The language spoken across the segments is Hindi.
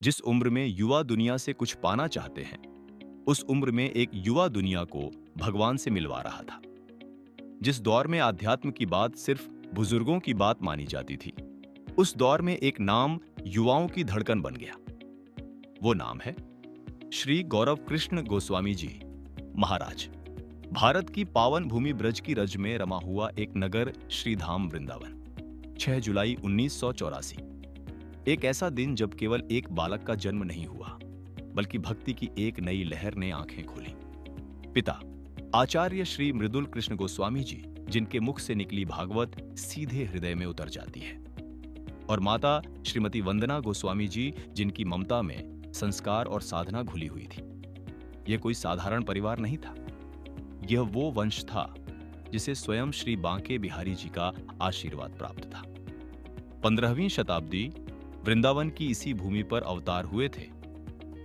जिस उम्र में युवा दुनिया से कुछ पाना चाहते हैं, उस उम्र में एक युवा दुनिया को भगवान से मिलवा रहा था। जिस दौर में आध्यात्म की बात सिर्फ बुजुर्गों की बात मानी जाती थी, उस दौर में एक नाम युवाओं की धड़कन बन गया। वो नाम है श्री गौरव कृष्ण गोस्वामी जी महाराज। भारत की पावन भूमि ब्रज की रज में रमा हुआ एक नगर श्रीधाम वृंदावन। 6 जुलाई 1984। एक ऐसा दिन जब केवल एक बालक का जन्म नहीं हुआ, बल्कि भक्ति की एक नई लहर ने आंखें खोली। पिता आचार्य श्री मृदुल कृष्ण गोस्वामी जी, जिनके मुख से निकली भागवत सीधे हृदय में उतर जाती है, और माता श्रीमती वंदना गोस्वामी जी, जिनकी ममता में संस्कार और साधना घुली हुई थी। यह कोई साधारण परिवार नहीं था। यह वो वंश था जिसे स्वयं श्री बांके बिहारी जी का आशीर्वाद प्राप्त था। 15वीं शताब्दी वृंदावन की इसी भूमि पर अवतार हुए थे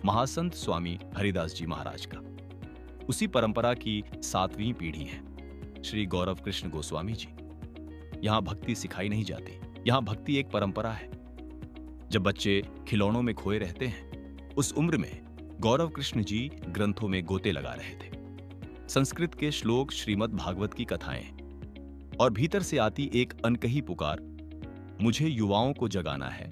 महासंत स्वामी हरिदास जी महाराज का। उसी परंपरा की 7वीं पीढ़ी है श्री गौरव कृष्ण गोस्वामी जी। यहां भक्ति सिखाई नहीं जाती, यहां भक्ति एक परंपरा है। जब बच्चे खिलौनों में खोए रहते हैं, उस उम्र में गौरव कृष्ण जी ग्रंथों में गोते लगा रहे थे। संस्कृत के श्लोक, श्रीमद् भागवत की कथाएं, और भीतर से आती एक अनकही पुकार, मुझे युवाओं को जगाना है।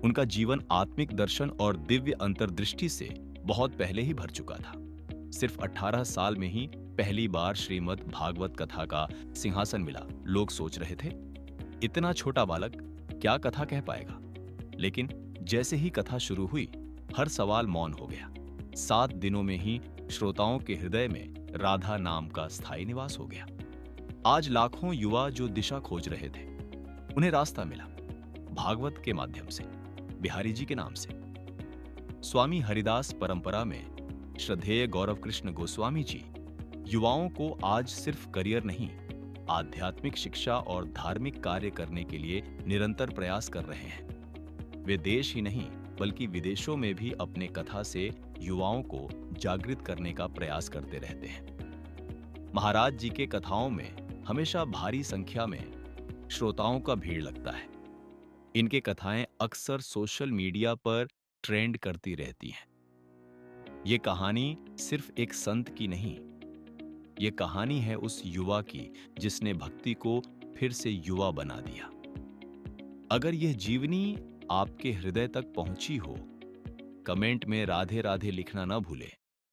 उनका जीवन आत्मिक दर्शन और दिव्य अंतर्दृष्टि से बहुत पहले ही भर चुका था। सिर्फ 18 साल में ही पहली बार श्रीमद् भागवत कथा का सिंहासन मिला। लोग सोच रहे थे, इतना छोटा बालक क्या कथा कह पाएगा। लेकिन जैसे ही कथा शुरू हुई, हर सवाल मौन हो गया। 7 दिनों में ही श्रोताओं के हृदय में राधा नाम का स्थायी निवास हो गया। आज लाखों युवा जो दिशा खोज रहे थे, उन्हें रास्ता मिला भागवत के माध्यम से, बिहारी जी के नाम से। स्वामी हरिदास परंपरा में श्रद्धेय गौरव कृष्ण गोस्वामी जी युवाओं को आज सिर्फ करियर नहीं, आध्यात्मिक शिक्षा और धार्मिक कार्य करने के लिए निरंतर प्रयास कर रहे हैं। वे देश ही नहीं, बल्कि विदेशों में भी अपने कथा से युवाओं को जागृत करने का प्रयास करते रहते हैं। महाराज जी के कथाओं में हमेशा भारी संख्या में श्रोताओं का भीड़ लगता है। इनके कथाएं अक्सर सोशल मीडिया पर ट्रेंड करती रहती हैं। ये कहानी सिर्फ एक संत की नहीं, ये कहानी है उस युवा की जिसने भक्ति को फिर से युवा बना दिया। अगर यह जीवनी आपके हृदय तक पहुंची हो, कमेंट में राधे राधे लिखना ना भूलें।